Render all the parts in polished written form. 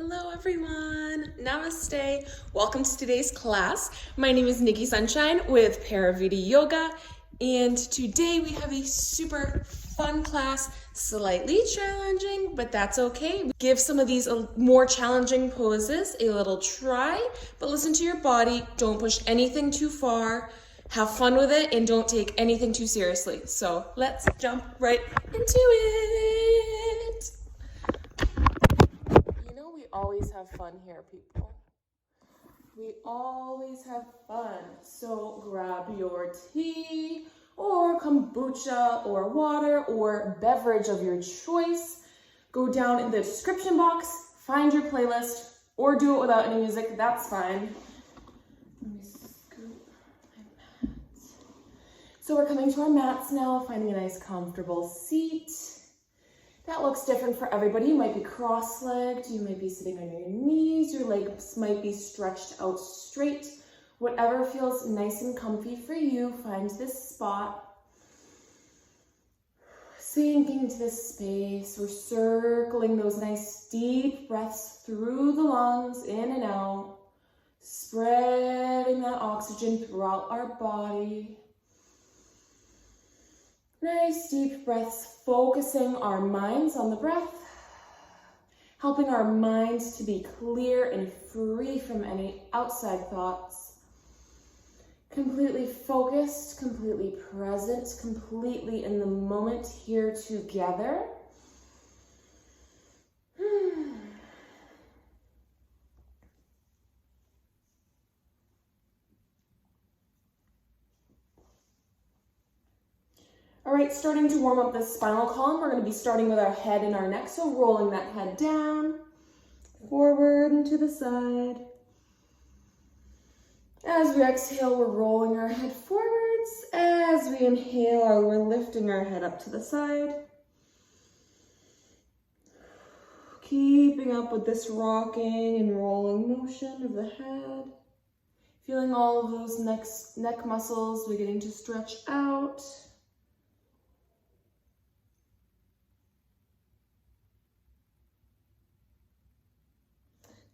Hello everyone, namaste. Welcome to today's class. My name is Nikki Sunshine with Paravita Yoga, and today we have a super fun class, slightly challenging, but that's okay. Give some of these more challenging poses a little try, but listen to your body. Don't push anything too far. Have fun with it and don't take anything too seriously. So let's jump right into it. We always have fun here, people. We always have fun. So grab your tea or kombucha or water or beverage of your choice. Go down in the description box, find your playlist, or do it without any music. That's fine. Let me scoop my mats. So we're coming to our mats now, finding a nice comfortable seat. That looks different for everybody. You might be cross-legged, you might be sitting on your knees, your legs might be stretched out straight. Whatever feels nice and comfy for you, find this spot. Sinking into this space, we're circling those nice deep breaths through the lungs, in and out, spreading that oxygen throughout our body. Nice deep breaths, focusing our minds on the breath, helping our minds to be clear and free from any outside thoughts. Completely focused, completely present, completely in the moment here together. All right, starting to warm up the spinal column. We're going to be starting with our head and our neck. So rolling that head down, forward and to the side. As we exhale, we're rolling our head forwards. As we inhale, we're lifting our head up to the side. Keeping up with this rocking and rolling motion of the head. Feeling all of those neck muscles beginning to stretch out.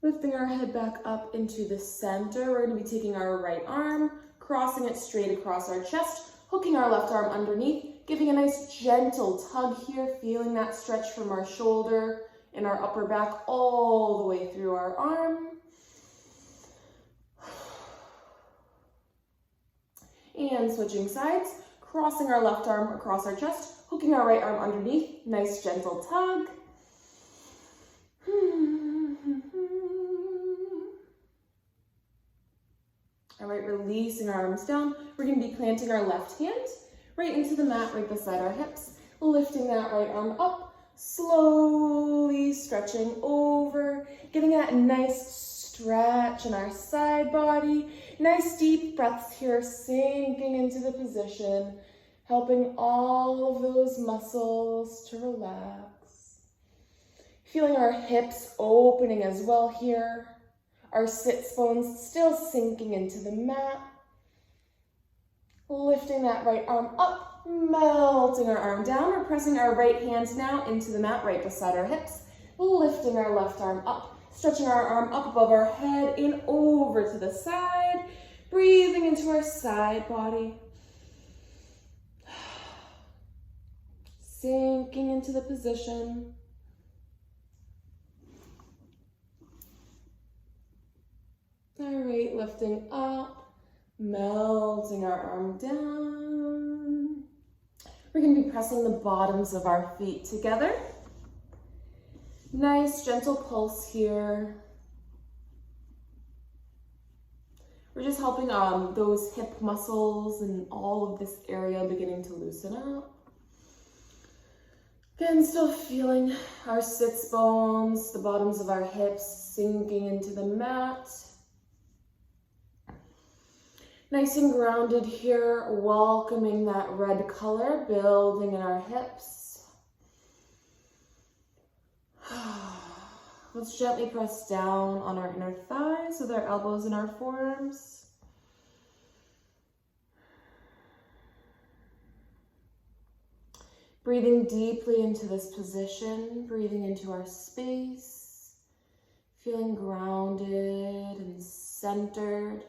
Lifting our head back up into the center, we're going to be taking our right arm, crossing it straight across our chest, hooking our left arm underneath, giving a nice gentle tug here, feeling that stretch from our shoulder and our upper back all the way through our arm. And switching sides, crossing our left arm across our chest, hooking our right arm underneath, nice gentle tug. All right, releasing our arms down. We're going to be planting our left hand right into the mat right beside our hips, lifting that right arm up, slowly stretching over, getting that nice stretch in our side body. Nice deep breaths here, sinking into the position, helping all of those muscles to relax. Feeling our hips opening as well here. Our sits bones still sinking into the mat. Lifting that right arm up, melting our arm down. We're pressing our right hand now into the mat right beside our hips. Lifting our left arm up, stretching our arm up above our head and over to the side. Breathing into our side body. Sinking into the position. All right, lifting up, melting our arm down. We're going to be pressing the bottoms of our feet together. Nice, gentle pulse here. We're just helping those hip muscles and all of this area beginning to loosen up. Again, still feeling our sits bones, the bottoms of our hips sinking into the mat. Nice and grounded here, welcoming that red color, building in our hips. Let's gently press down on our inner thighs with our elbows and our forearms. Breathing deeply into this position, breathing into our space. Feeling grounded and centered.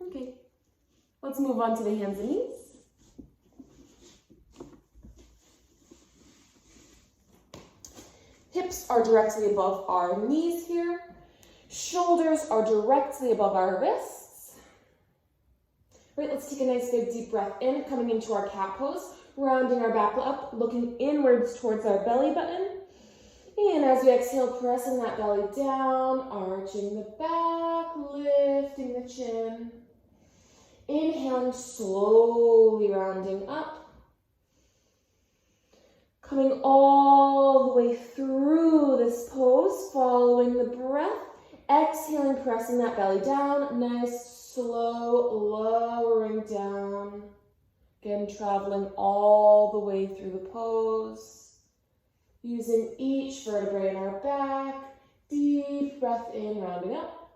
Okay, let's move on to the hands and knees. Hips are directly above our knees here. Shoulders are directly above our wrists. Right, let's take a nice big deep breath in, coming into our cat pose, rounding our back up, looking inwards towards our belly button. And as we exhale, pressing that belly down, arching the back, lifting the chin. Inhaling, slowly rounding up. Coming all the way through this pose, following the breath. Exhaling, pressing that belly down. Nice, slow, lowering down. Again, traveling all the way through the pose. Using each vertebrae in our back. Deep breath in, rounding up.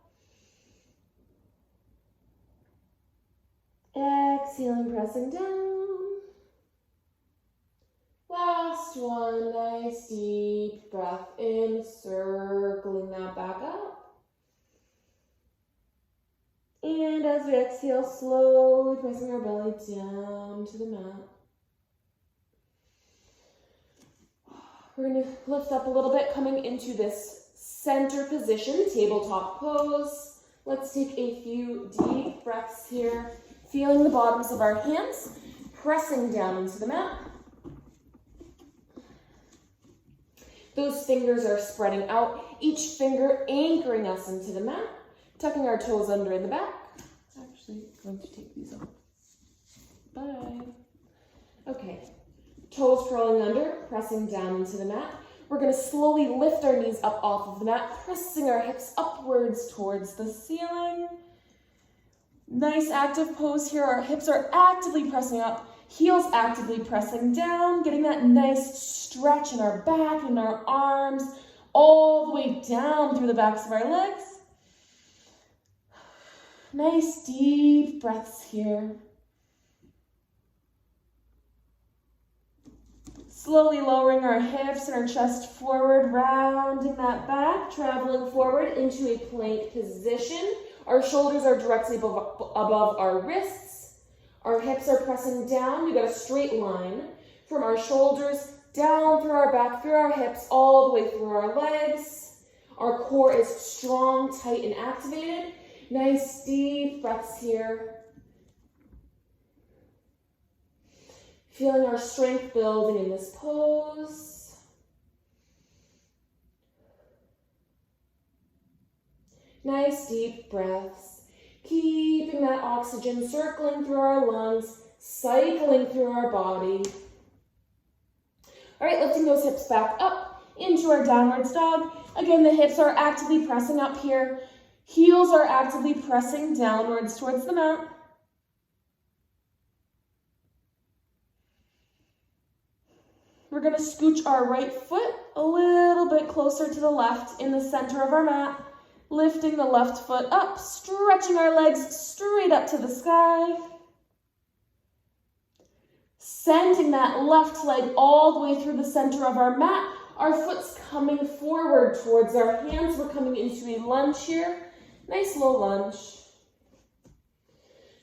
Exhaling, pressing down. Last one, nice deep breath in, circling that back up. And as we exhale, slowly pressing our belly down to the mat. We're going to lift up a little bit, coming into this center position, tabletop pose. Let's take a few deep breaths here, feeling the bottoms of our hands, pressing down into the mat. Those fingers are spreading out, each finger anchoring us into the mat, tucking our toes under in the back. Actually, I'm going to take these off. Bye. Okay, toes curling under, pressing down into the mat. We're going to slowly lift our knees up off of the mat, pressing our hips upwards towards the ceiling. Nice active pose here. Our hips are actively pressing up. Heels actively pressing down, getting that nice stretch in our back and our arms, all the way down through the backs of our legs. Nice deep breaths here. Slowly lowering our hips and our chest forward, rounding that back, traveling forward into a plank position. Our shoulders are directly above our wrists. Our hips are pressing down. We've got a straight line from our shoulders down through our back, through our hips, all the way through our legs. Our core is strong, tight, and activated. Nice deep breaths here. Feeling our strength building in this pose. Nice deep breaths. Keeping that oxygen circling through our lungs, cycling through our body. All right, lifting those hips back up into our downwards dog. Again, the hips are actively pressing up here. Heels are actively pressing downwards towards the mat. We're going to scooch our right foot a little bit closer to the left in the center of our mat. Lifting the left foot up, stretching our legs straight up to the sky. Sending that left leg all the way through the center of our mat. Our foot's coming forward towards our hands. We're coming into a lunge here. Nice low lunge.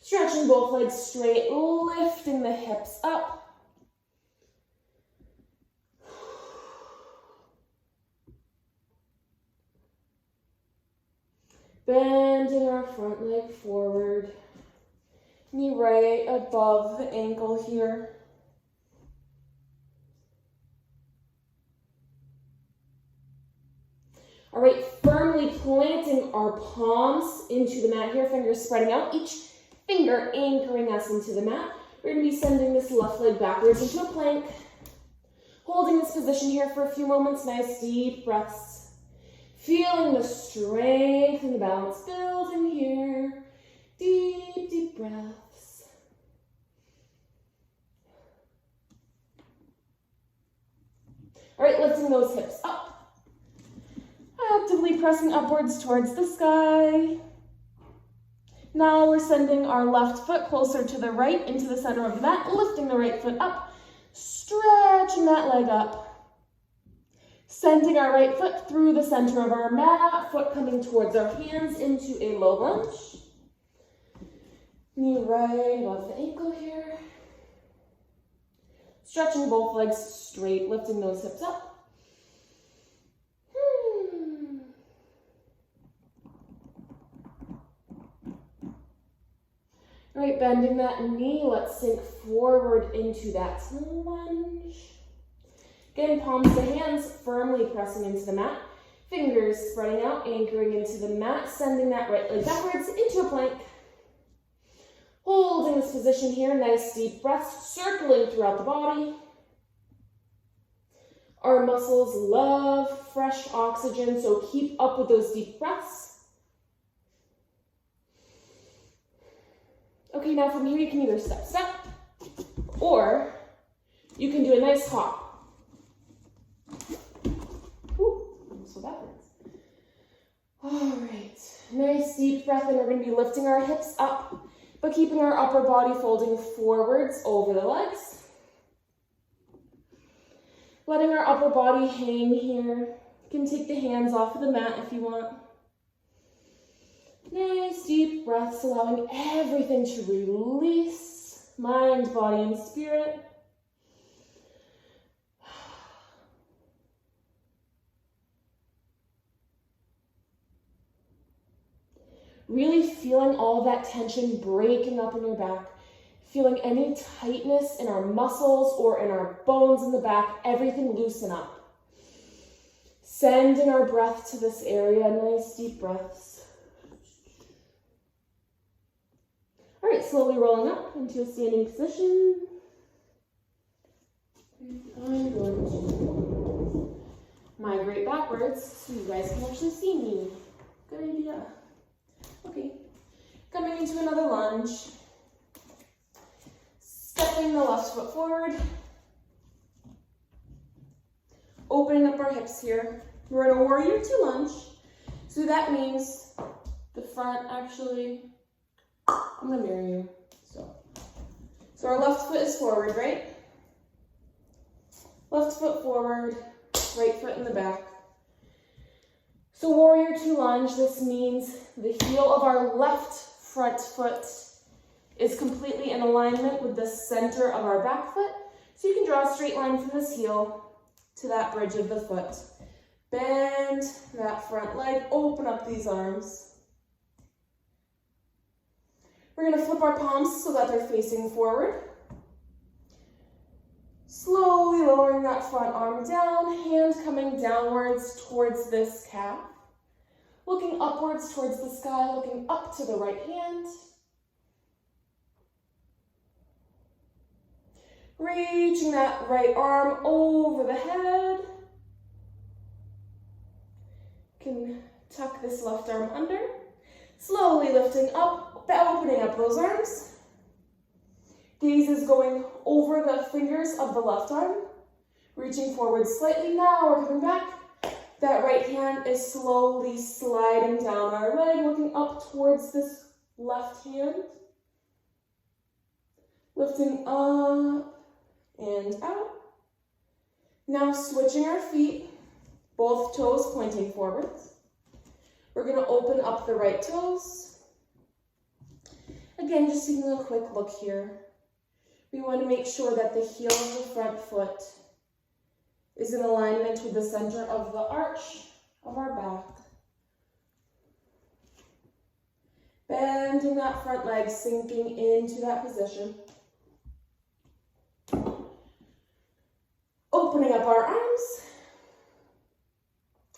Stretching both legs straight, lifting the hips up. Bending our front leg forward, knee right above the ankle here. All right, firmly planting our palms into the mat here, fingers spreading out, each finger anchoring us into the mat. We're going to be sending this left leg backwards into a plank. Holding this position here for a few moments, nice deep breaths. Feeling the strength and the balance building here. Deep, deep breaths. All right, lifting those hips up. Actively pressing upwards towards the sky. Now we're sending our left foot closer to the right into the center of the mat, lifting the right foot up, stretching that leg up. Sending our right foot through the center of our mat, foot coming towards our hands into a low lunge. Knee right above the ankle here. Stretching both legs straight, lifting those hips up. All right, bending that knee, let's sink forward into that lunge. Again, palms to hands, firmly pressing into the mat. Fingers spreading out, anchoring into the mat, sending that right leg backwards into a plank. Holding this position here, nice deep breaths, circling throughout the body. Our muscles love fresh oxygen, so keep up with those deep breaths. Okay, now from here you can either step, or you can do a nice hop. So backwards. All right, nice deep breath, and we're going to be lifting our hips up, but keeping our upper body folding forwards over the legs. Letting our upper body hang here. You can take the hands off of the mat if you want. Nice deep breaths, allowing everything to release, mind, body, and spirit. Really feeling all that tension breaking up in your back. Feeling any tightness in our muscles or in our bones in the back, everything loosen up. Sending our breath to this area, nice deep breaths. All right, slowly rolling up into a standing position. I'm going to migrate backwards so you guys can actually see me. Good idea. Okay, coming into another lunge. Stepping the left foot forward. Opening up our hips here. We're in a warrior two lunge. So that means the front actually, I'm gonna mirror you. So our left foot is forward, right? Left foot forward, right foot in the back. So warrior two lunge, this means the heel of our left front foot is completely in alignment with the center of our back foot. So you can draw a straight line from this heel to that bridge of the foot. Bend that front leg, open up these arms. We're gonna flip our palms so that they're facing forward. Slowly lowering that front arm down, hand coming downwards towards this calf. Looking upwards towards the sky, looking up to the right hand. Reaching that right arm over the head. Can tuck this left arm under. Slowly lifting up, opening up those arms. Gaze is going over the fingers of the left arm. Reaching forward slightly now, we're coming back. That right hand is slowly sliding down our leg, looking up towards this left hand. Lifting up and out. Now switching our feet, both toes pointing forwards. We're going to open up the right toes. Again, just taking a quick look here. We want to make sure that the heel of the front foot is in alignment with the center of the arch of our back. Bending that front leg, sinking into that position. Opening up our arms.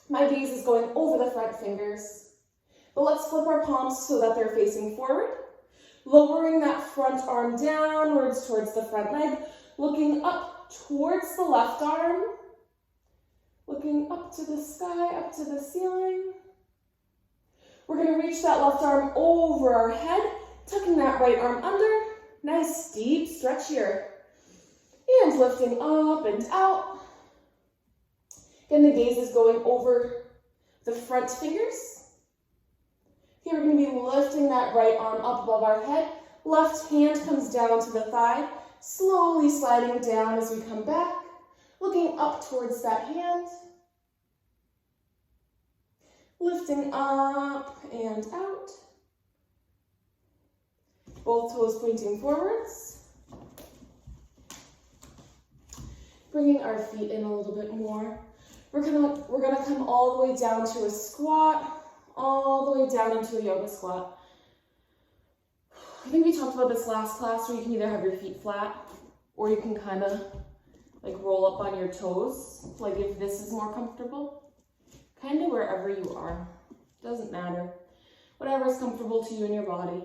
My gaze is going over the front fingers. But let's flip our palms so that they're facing forward. Lowering that front arm downwards towards the front leg. Looking up towards the left arm. Looking up to the sky, up to the ceiling. We're going to reach that left arm over our head, tucking that right arm under. Nice deep stretch here. And lifting up and out. Again, the gaze is going over the front fingers. Here we're going to be lifting that right arm up above our head. Left hand comes down to the thigh, slowly sliding down as we come back, looking up towards that hand. Lifting up and out. Both toes pointing forwards. Bringing our feet in a little bit more. We're gonna come all the way down to a squat, all the way down into a yoga squat. I think we talked about this last class where you can either have your feet flat or you can kind of like roll up on your toes, like if this is more comfortable. Kind of wherever you are, doesn't matter. Whatever is comfortable to you in your body.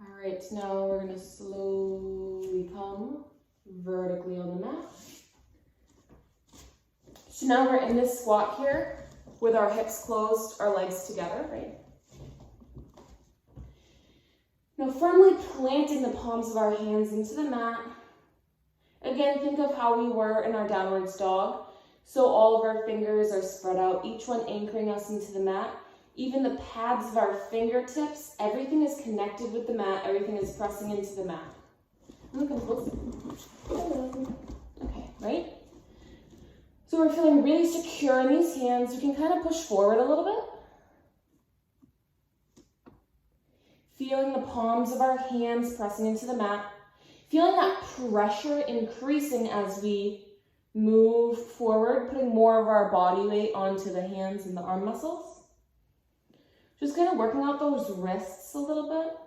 All right, now we're gonna slowly come vertically on the mat. So now we're in this squat here with our hips closed, our legs together, right? Now firmly planting the palms of our hands into the mat. Again, think of how we were in our downwards dog. So all of our fingers are spread out, each one anchoring us into the mat. Even the pads of our fingertips, everything is connected with the mat, everything is pressing into the mat. Come closer. Okay, right? So we're feeling really secure in these hands. We can kind of push forward a little bit. Feeling the palms of our hands pressing into the mat. Feeling that pressure increasing as we move forward, putting more of our body weight onto the hands and the arm muscles. Just kind of working out those wrists a little bit.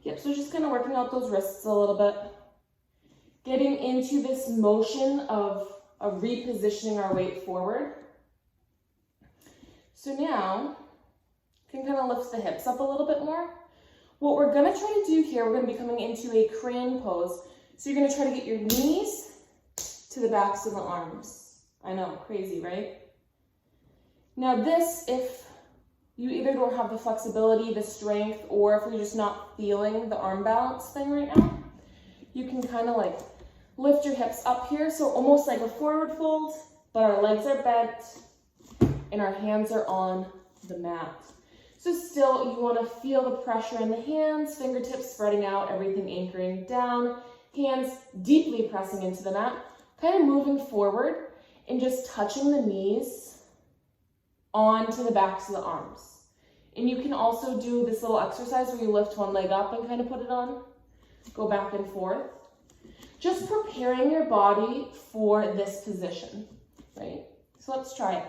Yep, so just kind of working out those wrists a little bit. Getting into this motion of repositioning our weight forward. So now, you can kind of lift the hips up a little bit more. What we're gonna try to do here, we're gonna be coming into a crane pose. So you're gonna try to get your knees to the backs of the arms. I know, crazy, right? Now this, if you either don't have the flexibility, the strength, or if you're just not feeling the arm balance thing right now, you can kind of like lift your hips up here. So almost like a forward fold, but our legs are bent and our hands are on the mat. So still, you want to feel the pressure in the hands, fingertips spreading out, everything anchoring down, hands deeply pressing into the mat, kind of moving forward and just touching the knees onto the backs of the arms. And you can also do this little exercise where you lift one leg up and kind of put it on, go back and forth. Just preparing your body for this position, right? So let's try it.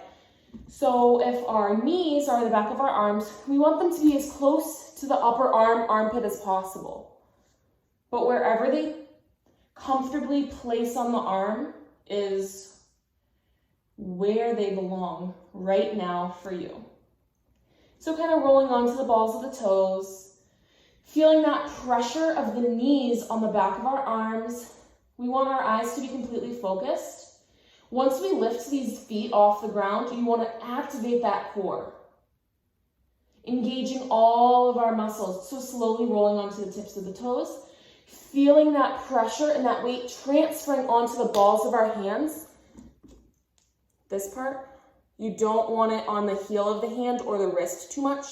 So if our knees are the back of our arms, we want them to be as close to the upper armpit as possible. But wherever they comfortably place on the arm is where they belong right now for you. So kind of rolling onto the balls of the toes, feeling that pressure of the knees on the back of our arms. We want our eyes to be completely focused. Once we lift these feet off the ground, you want to activate that core, engaging all of our muscles. So slowly rolling onto the tips of the toes, feeling that pressure and that weight transferring onto the balls of our hands. This part, you don't want it on the heel of the hand or the wrist too much,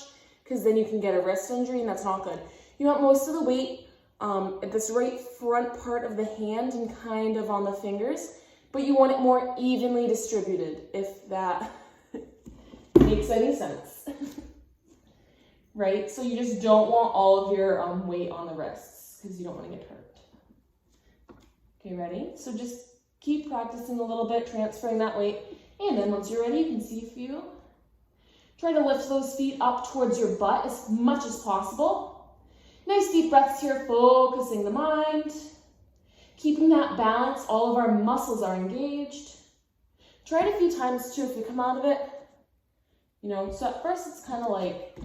because then you can get a wrist injury and that's not good. You want most of the weight at this right front part of the hand and kind of on the fingers. But you want it more evenly distributed, if that makes any sense. Right? So you just don't want all of your weight on the wrists because you don't want to get hurt. Okay, ready? So just keep practicing a little bit, transferring that weight. And then once you're ready, you can see a few. Try to lift those feet up towards your butt as much as possible. Nice deep breaths here, focusing the mind. Keeping that balance, all of our muscles are engaged. Try it a few times too if you come out of it. So at first it's kind of like,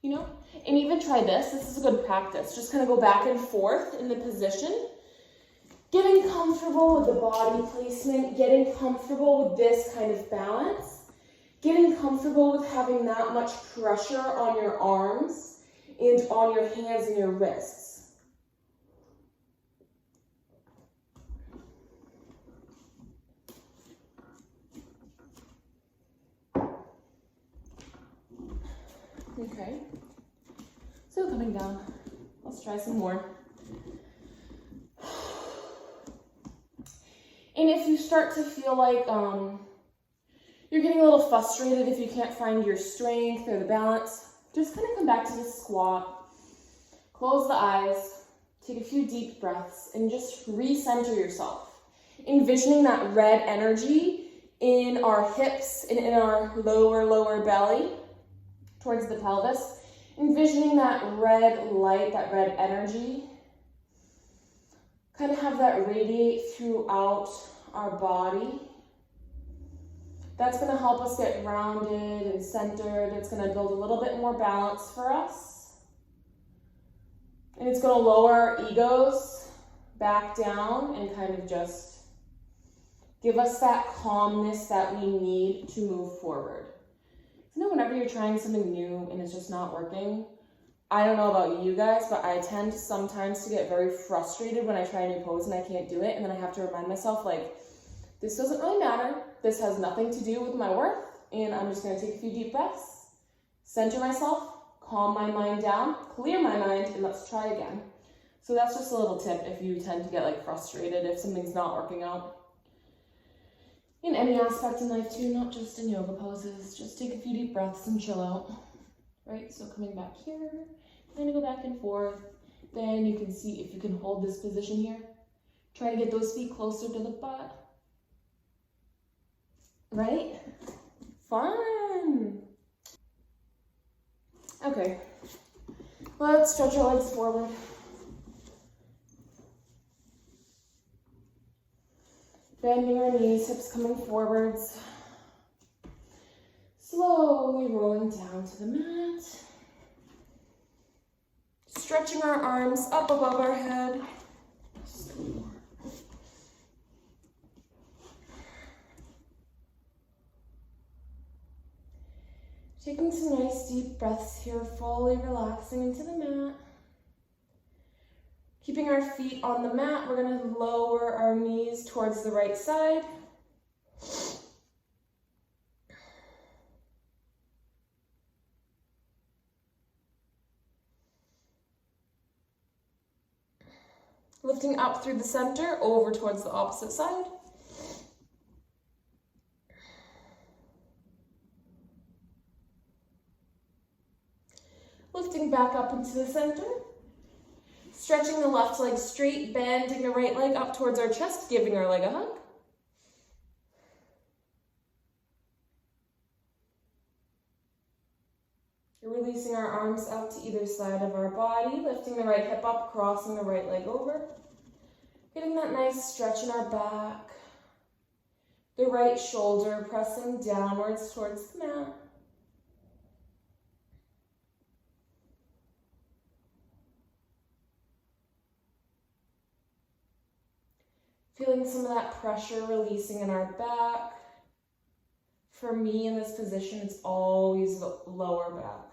and even try this. This is a good practice. Just kind of go back and forth in the position. Getting comfortable with the body placement, getting comfortable with this kind of balance, getting comfortable with having that much pressure on your arms and on your hands and your wrists. Okay, so coming down, let's try some more. And if you start to feel like you're getting a little frustrated if you can't find your strength or the balance, just kind of come back to the squat, close the eyes, take a few deep breaths, and just recenter yourself. Envisioning that red energy in our hips and in our lower belly towards the pelvis. Envisioning that red light, that red energy, kind of have that radiate throughout our body. That's going to help us get grounded and centered. It's going to build a little bit more balance for us. And it's going to lower our egos back down and kind of just give us that calmness that we need to move forward. You know, whenever you're trying something new and it's just not working, I don't know about you guys, but I tend sometimes to get very frustrated when I try a new pose and I can't do it. And then I have to remind myself, like, this doesn't really matter. This has nothing to do with my worth. And I'm just going to take a few deep breaths, center myself, calm my mind down, clear my mind, and let's try again. So that's just a little tip if you tend to get like frustrated if something's not working out. In any aspect in life too, not just in yoga poses. Just take a few deep breaths and chill out. Right, so coming back here, kind of go back and forth. Then you can see if you can hold this position here. Try to get those feet closer to the butt. Right? Fun! Okay, let's stretch our legs forward. Bending our knees, hips coming forwards. Slowly rolling down to the mat. Stretching our arms up above our head. Taking some nice deep breaths here, fully relaxing into the mat. Keeping our feet on the mat, we're going to lower our knees towards the right side. Lifting up through the center, over towards the opposite side. Lifting back up into the center. Stretching the left leg straight, bending the right leg up towards our chest, giving our leg a hug. Releasing our arms out to either side of our body, lifting the right hip up, crossing the right leg over. Getting that nice stretch in our back. The right shoulder pressing downwards towards the mat. Feeling some of that pressure releasing in our back. For me in this position, it's always the lower back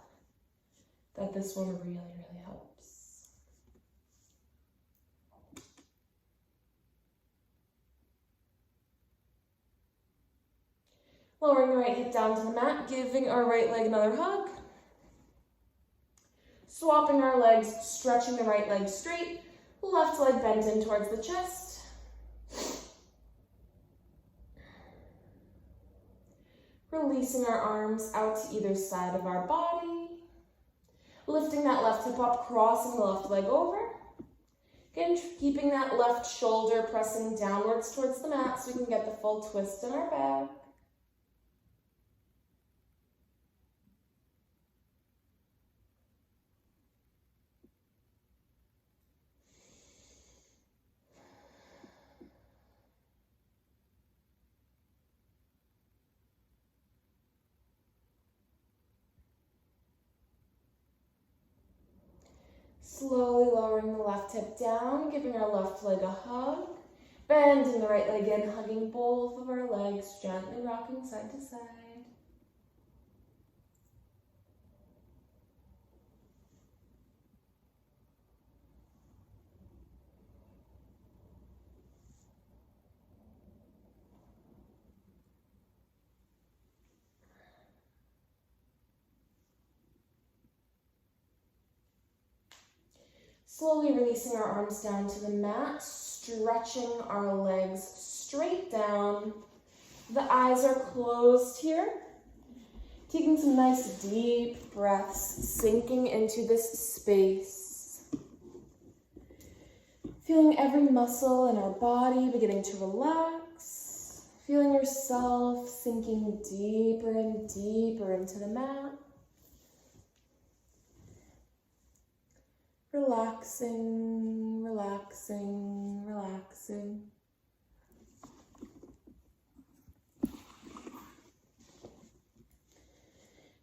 that this one really, really helps. Lowering the right hip down to the mat, giving our right leg another hug. Swapping our legs, stretching the right leg straight, left leg bent in towards the chest. Releasing our arms out to either side of our body. Lifting that left hip up, crossing the left leg over. Again, keeping that left shoulder pressing downwards towards the mat so we can get the full twist in our back. Slowly lowering the left hip down, giving our left leg a hug. Bending the right leg in, hugging both of our legs, gently rocking side to side. Slowly releasing our arms down to the mat, stretching our legs straight down. The eyes are closed here. Taking some nice deep breaths, sinking into this space. Feeling every muscle in our body beginning to relax. Feeling yourself sinking deeper and deeper into the mat. Relaxing, relaxing, relaxing.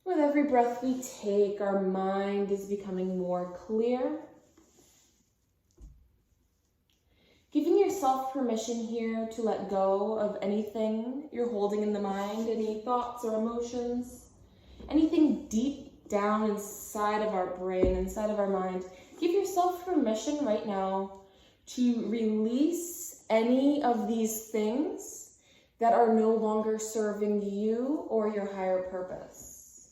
With every breath we take, our mind is becoming more clear. Giving yourself permission here to let go of anything you're holding in the mind, any thoughts or emotions, anything deep down inside of our brain, inside of our mind. Give yourself permission right now to release any of these things that are no longer serving you or your higher purpose.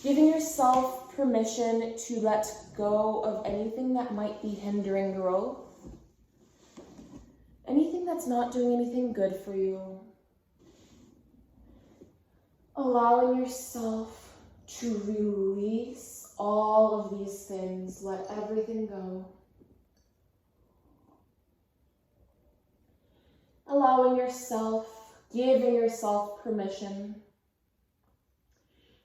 Giving yourself permission to let go of anything that might be hindering growth, anything that's not doing anything good for you. Allowing yourself to release all of these things, let everything go. Allowing yourself, giving yourself permission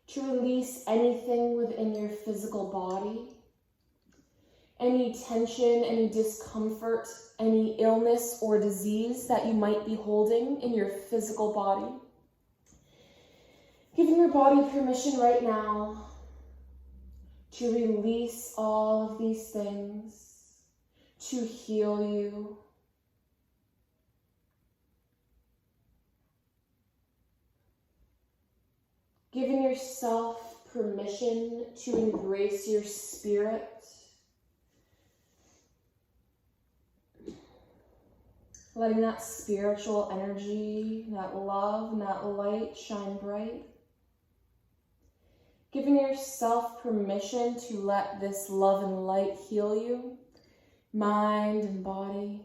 to release anything within your physical body, any tension, any discomfort, any illness or disease that you might be holding in your physical body. Giving your body permission right now to release all of these things, to heal you. Giving yourself permission to embrace your spirit. Letting that spiritual energy, that love, and that light shine bright. Giving yourself permission to let this love and light heal you, mind and body.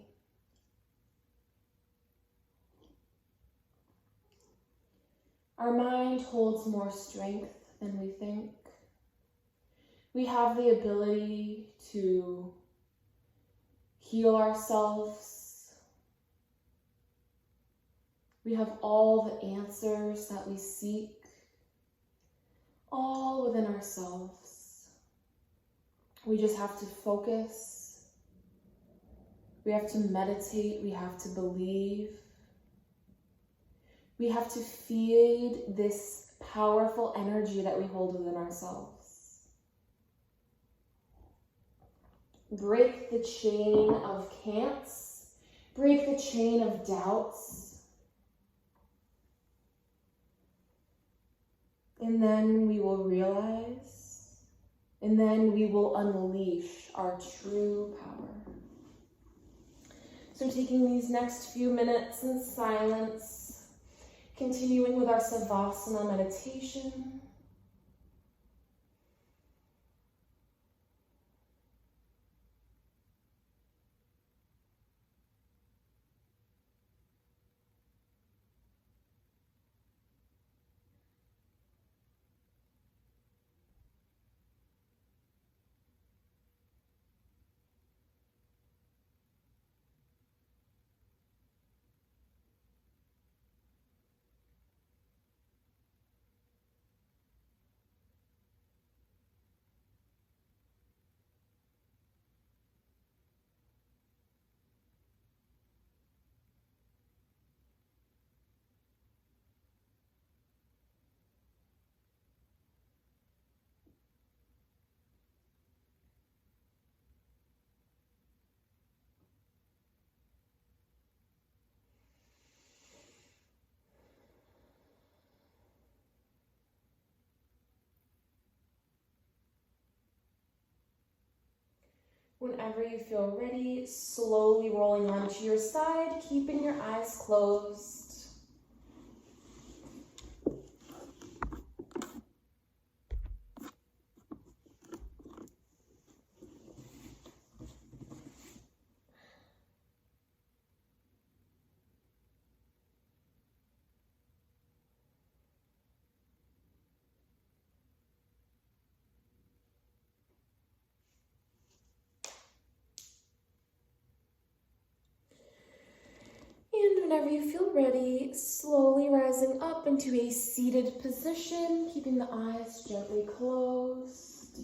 Our mind holds more strength than we think. We have the ability to heal ourselves. We have all the answers that we seek, all within ourselves. We just have to focus. We have to meditate. We have to believe. We have to feed this powerful energy that we hold within ourselves. Break the chain of can'ts. Break the chain of doubts. And then we will realize, and then we will unleash our true power. So taking these next few minutes in silence, continuing with our Savasana meditation. Whenever you feel ready, slowly rolling onto your side, keeping your eyes closed. And whenever you feel ready, slowly rising up into a seated position, keeping the eyes gently closed.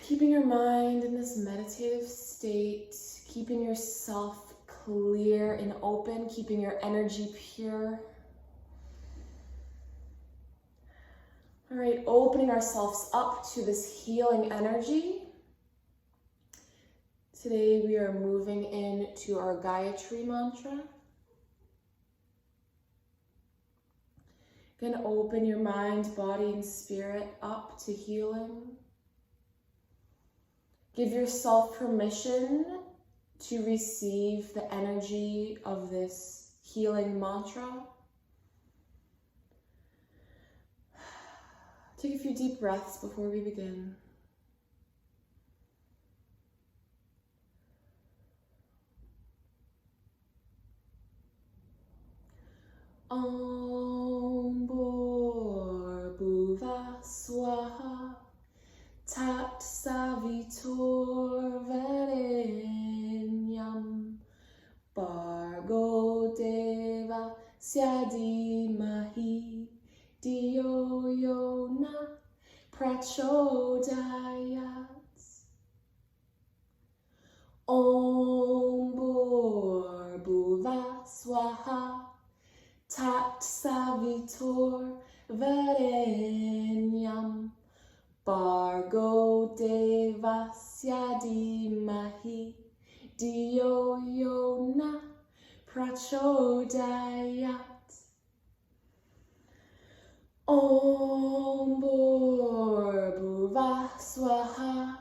Keeping your mind in this meditative state, keeping yourself clear and open, keeping your energy pure. All right, opening ourselves up to this healing energy. Today we are moving into our Gayatri mantra. Gonna open your mind, body, and spirit up to healing. Give yourself permission to receive the energy of this healing mantra. Take a few deep breaths before we begin. Om Bhuva Swaha Tat Savitor Varenyam Bargo Deva Syadimahi Diyo Yona Prachodayat. Om Bhuva Swaha Tat Savitor Varenyam Bargo Devasya Dimahi Diyo Yona Prachodayat. Om Bhuva Swaha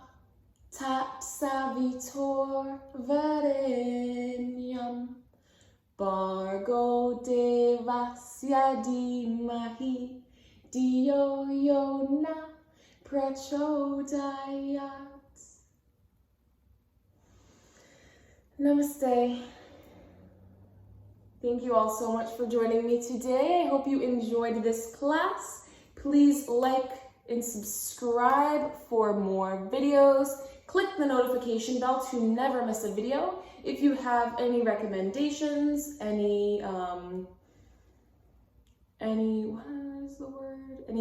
Tat Savitor Varenyam Bargo Devasya Dimahi Diyo Yona Prachodayat. Namaste. Thank you all so much for joining me today. I hope you enjoyed this class. Please like and subscribe for more videos. Click the notification bell to never miss a video. If you have any recommendations, any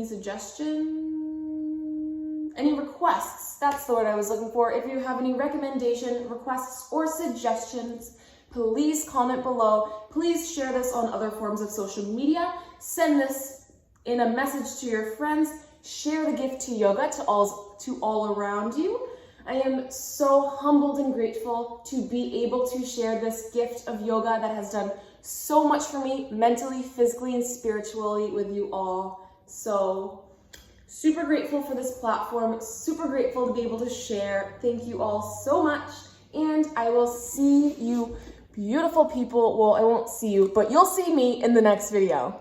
suggestions, any requests, that's the word I was looking for. If you have any recommendation, requests, or suggestions, please comment below. Please share this on other forms of social media. Send this in a message to your friends. Share the gift to yoga to all around you. I am so humbled and grateful to be able to share this gift of yoga that has done so much for me mentally, physically, and spiritually with you all. So super grateful for this platform, super grateful to be able to share. Thank you all so much, and I will see you beautiful people. Well, I won't see you, but you'll see me in the next video.